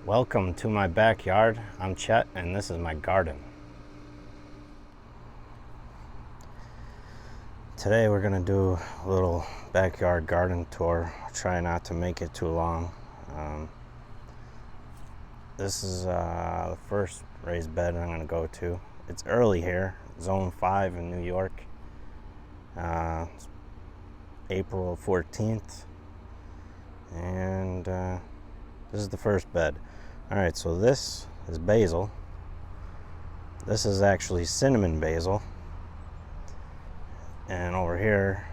Welcome to my backyard. I'm Chet and this is my garden. Today we're going to do a little backyard garden tour. I'll try not to make it too long. This is the first raised bed I'm going to go to. It's early here, zone 5 in New York. It's April 14th and this is the first bed. Alright, so this is basil. This is actually cinnamon basil. And over here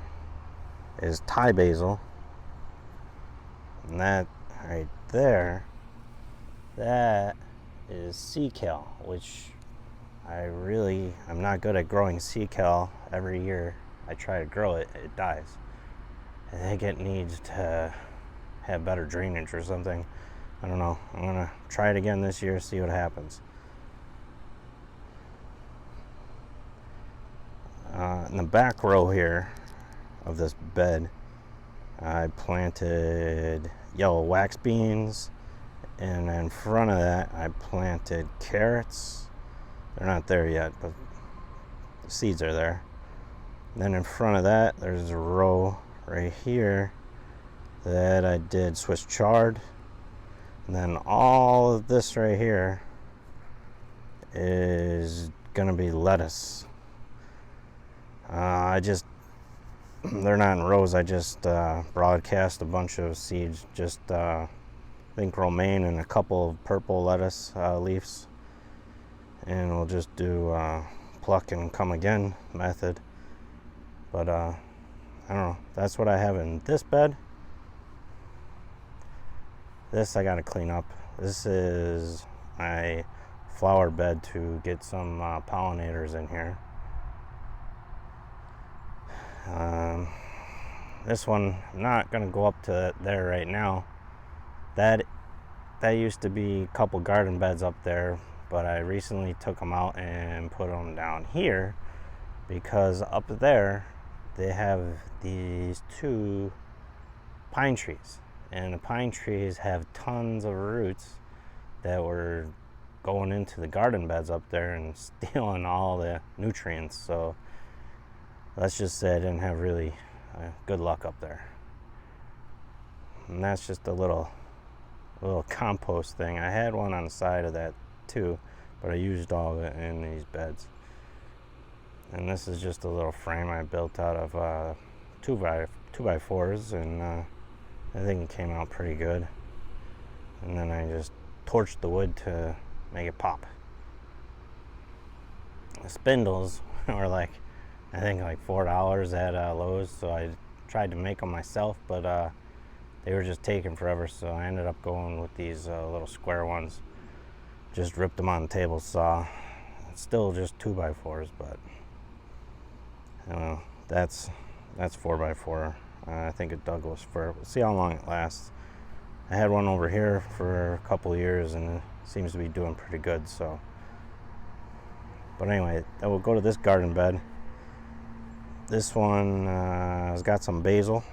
is Thai basil. And that right there, that is sea kale, which I'm not good at growing sea kale. Every year I try to grow it, it dies. I think it needs to have better drainage or something. I don't know. I'm gonna try it again this year, see what happens. In the back row here of this bed, I planted yellow wax beans, and in front of that I planted carrots. They're not there yet, but the seeds are there. And then in front of that there's a row right here that I did Swiss chard. And then all of this right here is gonna be lettuce. They're not in rows. I just broadcast a bunch of seeds. Just I think romaine and a couple of purple lettuce leaves. And we'll just do pluck and come again method. But I don't know. That's what I have in this bed. This I gotta clean up. This is my flower bed to get some pollinators in here. This one, I'm not gonna go up to there right now. That used to be a couple garden beds up there, but I recently took them out and put them down here because up there they have these 2 pine trees. And the pine trees have tons of roots that were going into the garden beds up there and stealing all the nutrients. So let's just say I didn't have really good luck up there. And that's just a little compost thing. I had one on the side of that too, but I used all of it in these beds. And this is just a little frame I built out of 2x4s, and I think it came out pretty good. And then I just torched the wood to make it pop. The spindles were I think like $4 at Lowe's, so I tried to make them myself, but they were just taking forever, so I ended up going with these little square ones. Just ripped them on the table saw. It's still just 2x4s, but I don't know. That's 4x4. I think a Douglas fir. We'll see how long it lasts. I had one over here for a couple years and it seems to be doing pretty good. So, but anyway, I will go to this garden bed. This one has got some basil.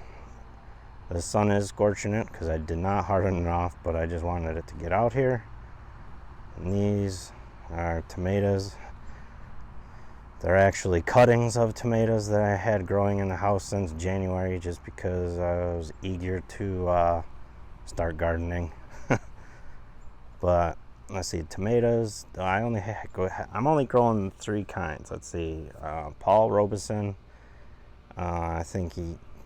The sun is scorching it because I did not harden it off, but I just wanted it to get out here. And these are tomatoes. They're actually cuttings of tomatoes that I had growing in the house since January, just because I was eager to start gardening. But let's see, tomatoes. I'm only growing 3 kinds. Let's see, Paul Robeson. I think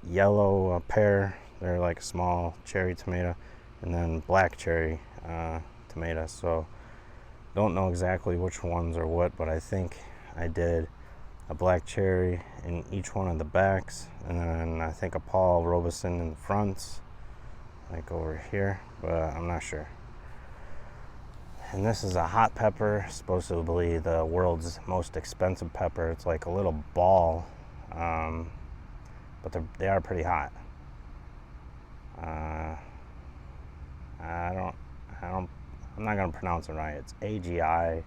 yellow pear. They're like a small cherry tomato, and then black cherry tomato. So don't know exactly which ones are what, but I think I did a black cherry in each one of the backs, and then I think a Paul Robeson in the fronts, like over here, but I'm not sure. And this is a hot pepper, supposedly the world's most expensive pepper. It's like a little ball, but they are pretty hot. I'm not gonna pronounce it right. It's AGI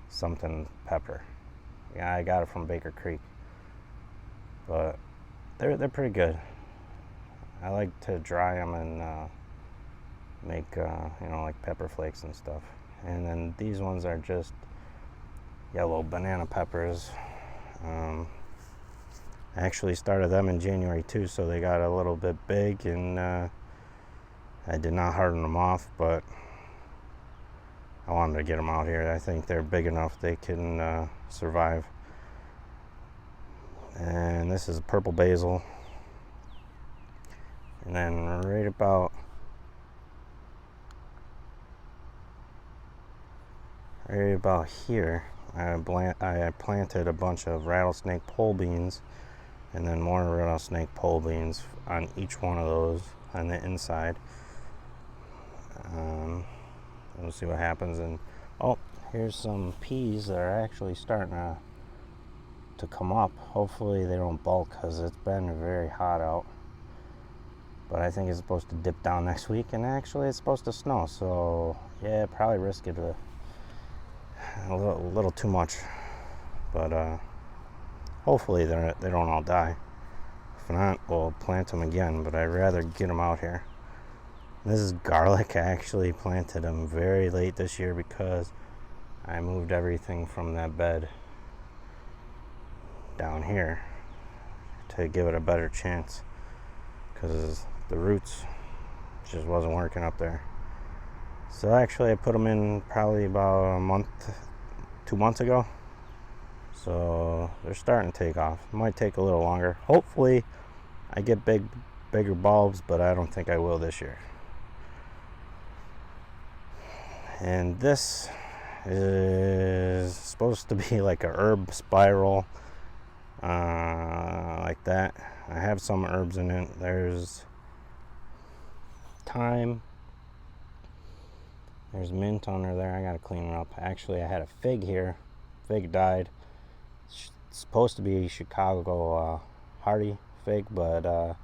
something pepper. Yeah, I got it from Baker Creek, but they're pretty good. I like to dry them in make like pepper flakes and stuff. And then these ones are just yellow banana peppers. I actually started them in January too, so they got a little bit big, and I did not harden them off, but I wanted to get them out here. I think they're big enough they can survive. And this is purple basil. And then right about here, I planted a bunch of rattlesnake pole beans, and then more rattlesnake pole beans on each one of those on the inside. We'll see what happens. And oh, here's some peas that are actually starting to come up. Hopefully they don't bulk, because it's been very hot out. But I think it's supposed to dip down next week, and actually it's supposed to snow, so yeah, probably risk it a little too much. But hopefully they don't all die. If not, we'll plant them again, but I'd rather get them out here. This is garlic. I actually planted them very late this year because I moved everything from that bed down here to give it a better chance, because the roots just wasn't working up there. So actually I put them in probably about 2 months ago. So they're starting to take off. It might take a little longer. Hopefully I get bigger bulbs, but I don't think I will this year. And this is supposed to be like a herb spiral, like that. I have some herbs in it. There's thyme, there's mint under there. I gotta clean it up. Actually, I had a fig here. Fig died. It's supposed to be Chicago hardy fig, but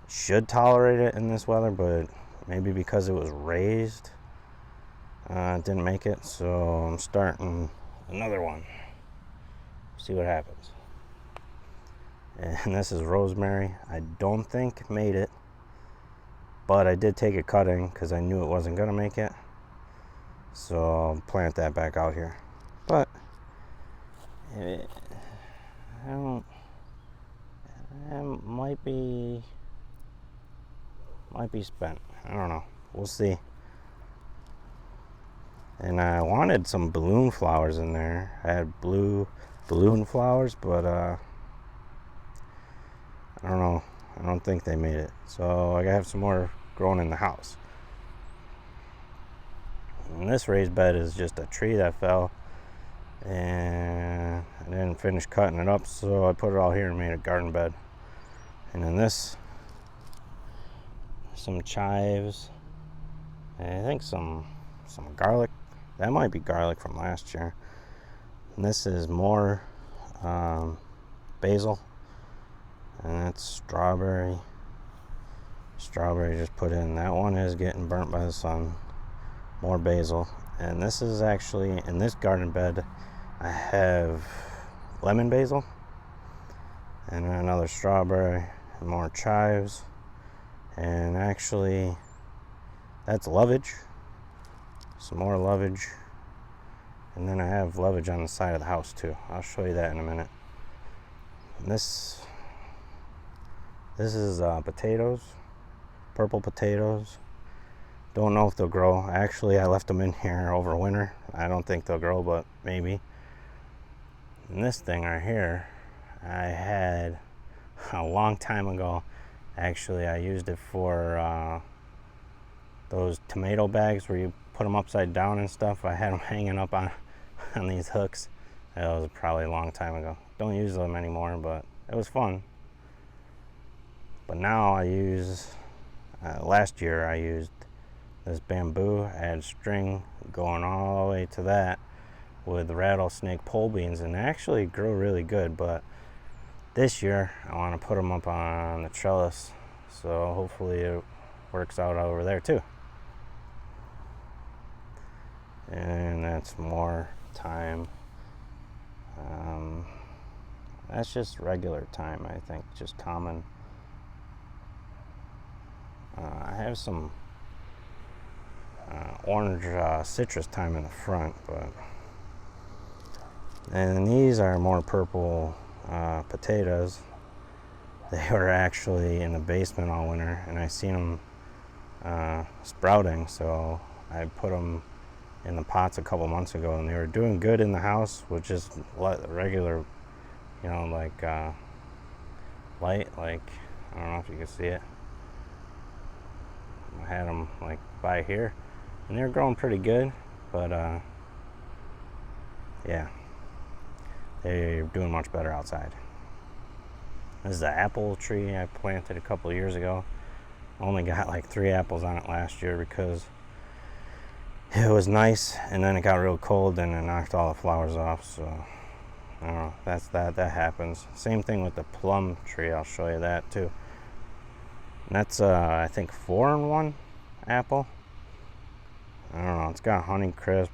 should tolerate it in this weather, but maybe because it was raised, it didn't make it. So I'm starting another one. See what happens. And this is rosemary. I don't think made it, but I did take a cutting because I knew it wasn't gonna make it. So I'll plant that back out here. But it might be spent. I don't know. We'll see. And I wanted some balloon flowers in there. I had blue balloon flowers, but I don't know. I don't think they made it. So I gotta have some more growing in the house. And this raised bed is just a tree that fell, and I didn't finish cutting it up, so I put it all here and made a garden bed. And then this, some chives, and I think some garlic. That might be garlic from last year. And this is more basil, and that's strawberry. Strawberry just put in. That one is getting burnt by the sun. More basil. And this is actually, in this garden bed, I have lemon basil, and another strawberry, and more chives, and actually that's lovage. Some more lovage, and then I have lovage on the side of the house too. I'll show you that in a minute. And this is potatoes, purple potatoes. Don't know if they'll grow. Actually, I left them in here over winter. I don't think they'll grow, but maybe. And this thing right here, I had a long time ago. Actually, I used it for those tomato bags where you put them upside down and stuff. I had them hanging up on these hooks. That was probably a long time ago. Don't use them anymore, but it was fun. But now I use, last year I used this bamboo. I had string going all the way to that with rattlesnake pole beans, and they actually grow really good. But this year I want to put them up on the trellis, so hopefully it works out over there too. And that's more thyme. That's just regular thyme, I think, just common. I have some orange citrus thyme in the front, and these are more purple potatoes. They were actually in the basement all winter, and I seen them sprouting, so I put them in the pots a couple months ago, and they were doing good in the house with just regular, like light, like, I don't know if you can see it. I had them like by here, and they were growing pretty good, but yeah, they're doing much better outside. This is the apple tree I planted a couple of years ago. Only got like 3 apples on it last year because it was nice, and then it got real cold and it knocked all the flowers off. So I don't know. That happens. Same thing with the plum tree. I'll show you that too. And that's I think 4-in-1 apple. I don't know. It's got Honey Crisp.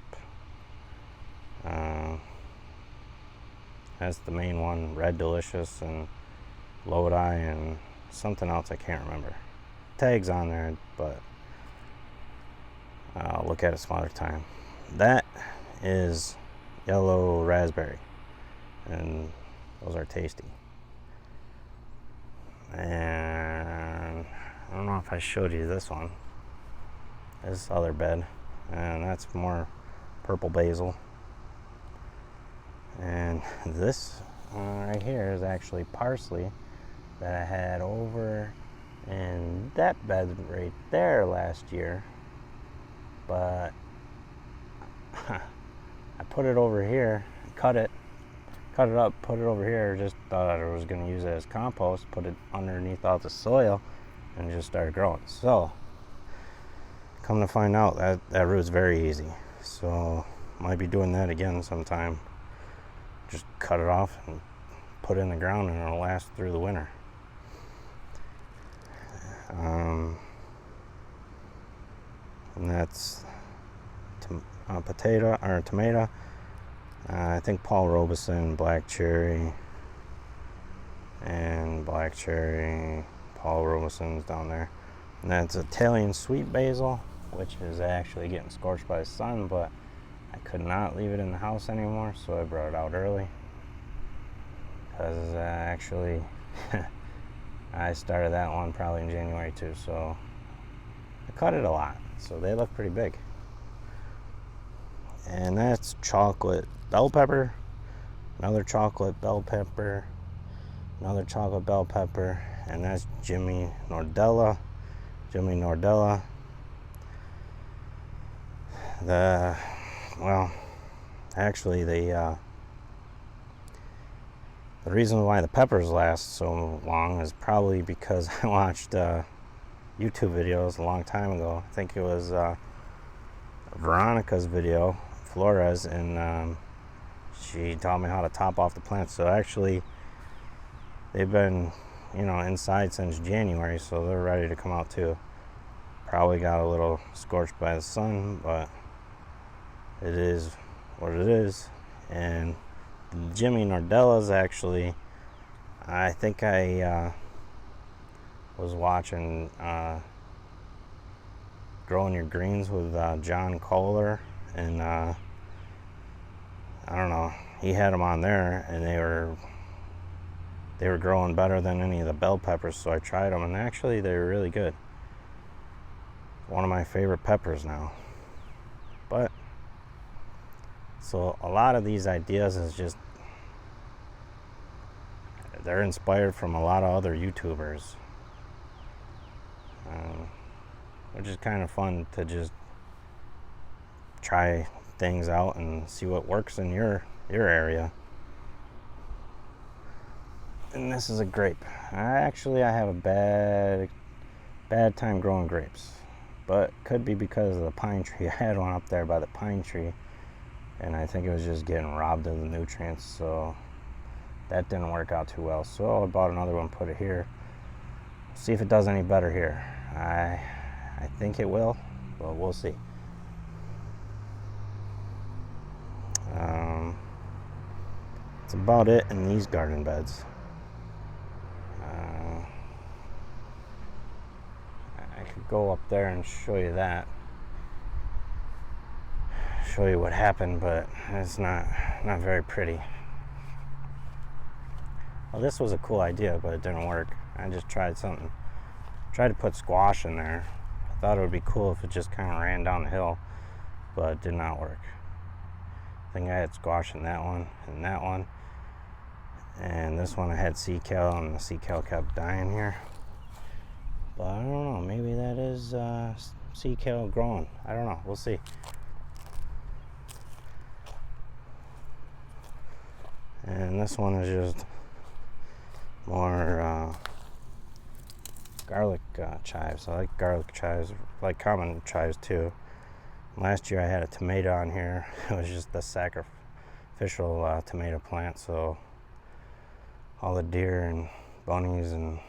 That's the main one. Red Delicious and Lodi and something else I can't remember. Tags on there, but I'll look at it some other time. That is yellow raspberry, and those are tasty. And I don't know if I showed you this one. This other bed, and that's more purple basil. And this right here is actually parsley that I had over in that bed right there last year, but I put it over here, cut it up, put it over here. Just thought I was going to use it as compost, put it underneath all the soil, and just started growing. So come to find out, that root's very easy, so might be doing that again sometime. Just cut it off and put it in the ground, and it'll last through the winter. And that's potato or tomato. I think Paul Robeson, black cherry, Paul Robeson's down there. And that's Italian sweet basil, which is actually getting scorched by the sun, but I could not leave it in the house anymore, so I brought it out early. Because actually, I started that one probably in January too, so I cut it a lot, so they look pretty big. And that's chocolate bell pepper, another chocolate bell pepper, another chocolate bell pepper, and that's Jimmy Nordella. Actually, the reason why the peppers last so long is probably because I watched YouTube videos a long time ago. I think it was Veronica's video, Flores, and she taught me how to top off the plants. So actually, they've been, inside since January, so they're ready to come out too. Probably got a little scorched by the sun, but it is what it is. And Jimmy Nordella's actually, I think I was watching Growing Your Greens with John Kohler, and I don't know, he had them on there, and they were growing better than any of the bell peppers, so I tried them, and actually they were really good. One of my favorite peppers now. But so a lot of these ideas is just, they're inspired from a lot of other YouTubers, which is kind of fun to just try things out and see what works in your area. And this is a grape. I have a bad time growing grapes, but could be because of the pine tree. I had one up there by the pine tree, and I think it was just getting robbed of the nutrients, so that didn't work out too well. So I bought another one, put it here. See if it does any better here. I think it will, but we'll see. That's about it in these garden beds. I could go up there and show you that. show you what happened, but it's not very pretty. Well, this was a cool idea, but it didn't work. I just tried to put squash in there. I thought it would be cool if it just kind of ran down the hill, but it did not work. I think I had squash in that one, and this one I had sea kale, and the sea kale kept dying here. But I don't know, maybe that is sea kale growing. I don't know, we'll see. And this one is just more garlic chives. I like garlic chives, like common chives too. Last year I had a tomato on here. It was just the sacrificial tomato plant, so all the deer and bunnies and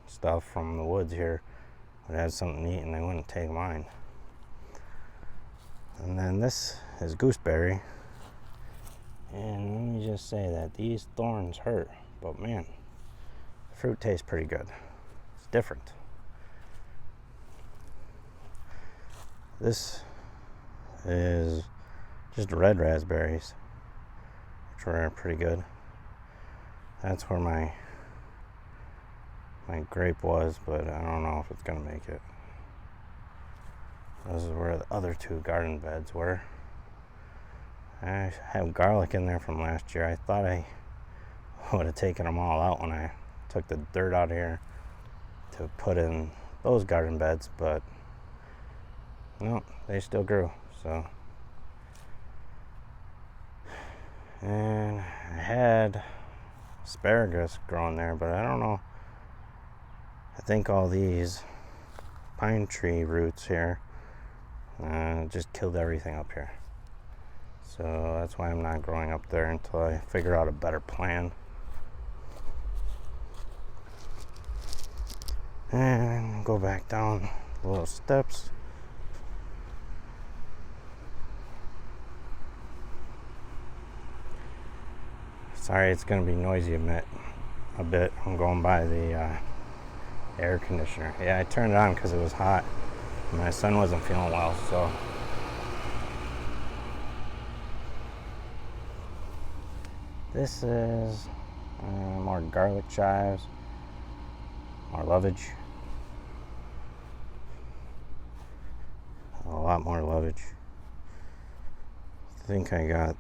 stuff from the woods here would have something to eat and they wouldn't take mine. And then this is gooseberry. And let me just say that these thorns hurt, but man, the fruit tastes pretty good. It's different. This is just red raspberries, which are pretty good. That's where my grape was, but I don't know if it's gonna make it. This is where the other two garden beds were. I have garlic in there from last year. I thought I would have taken them all out when I took the dirt out of here to put in those garden beds, but no, they still grew. So, and I had asparagus growing there, but I don't know. I think all these pine tree roots here just killed everything up here. So that's why I'm not growing up there until I figure out a better plan. And go back down the little steps. Sorry, it's going to be noisy a bit. I'm going by the air conditioner. Yeah, I turned it on because it was hot. My son wasn't feeling well, so. This is more garlic chives, more lovage. A lot more lovage. I think I got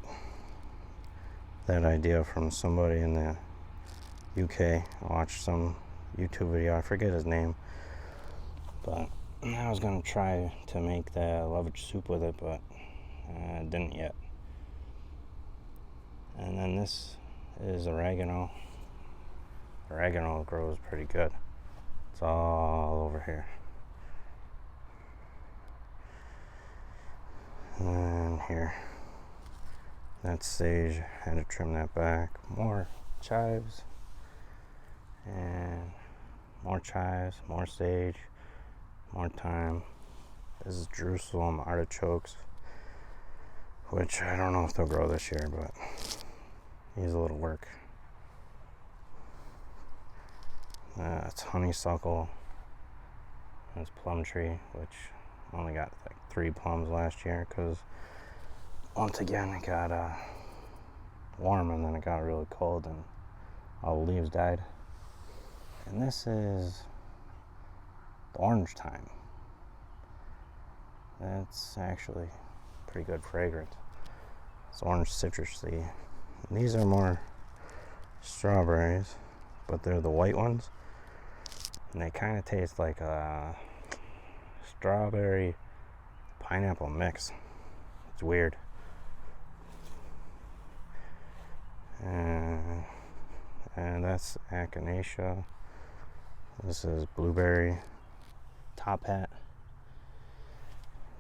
that idea from somebody in the UK. I watched some YouTube video, I forget his name, but I was gonna try to make the lovage soup with it, but I didn't yet. And then this is oregano. Oregano grows pretty good. It's all over here. And then here, that's sage. I had to trim that back. More chives. And more chives, more sage, more thyme. This is Jerusalem artichokes, which I don't know if they'll grow this year, but needs a little work. It's honeysuckle. That's plum tree, which only got like 3 plums last year because once again it got warm and then it got really cold and all the leaves died. And this is the orange thyme. That's actually pretty good fragrance. It's orange citrusy. These are more strawberries, but they're the white ones. And they kind of taste like a strawberry pineapple mix. It's weird. And that's echinacea. This is blueberry top hat.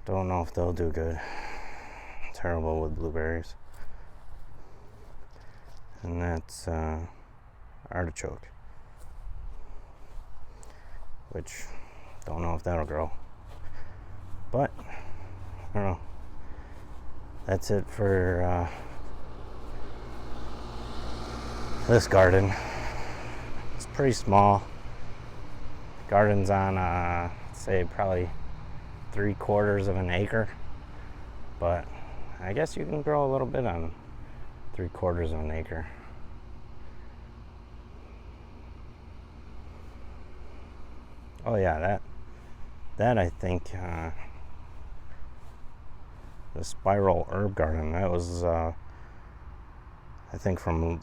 Don't know if they'll do good. Terrible with blueberries. And that's artichoke, which don't know if that'll grow. But I don't know. That's it for this garden. It's pretty small. Garden's on say probably 3/4 of an acre, but I guess you can grow a little bit on 3/4 of an acre. Oh yeah, that I think the spiral herb garden, that was I think from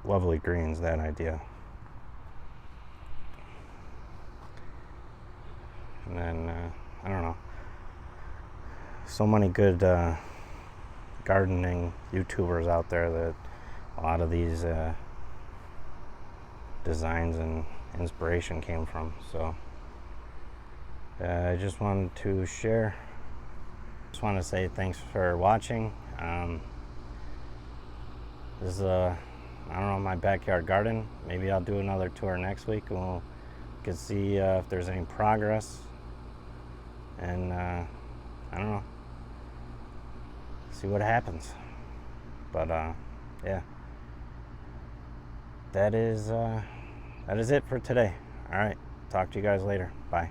Lovely Greens, that idea. And then I don't know, so many good gardening YouTubers out there that a lot of these designs and inspiration came from. So I just wanted to share. Just want to say thanks for watching. This is I don't know, my backyard garden. Maybe I'll do another tour next week and we'll can see if there's any progress. And I don't know, see what happens. But yeah, that is it for today. All right, talk to you guys later. Bye.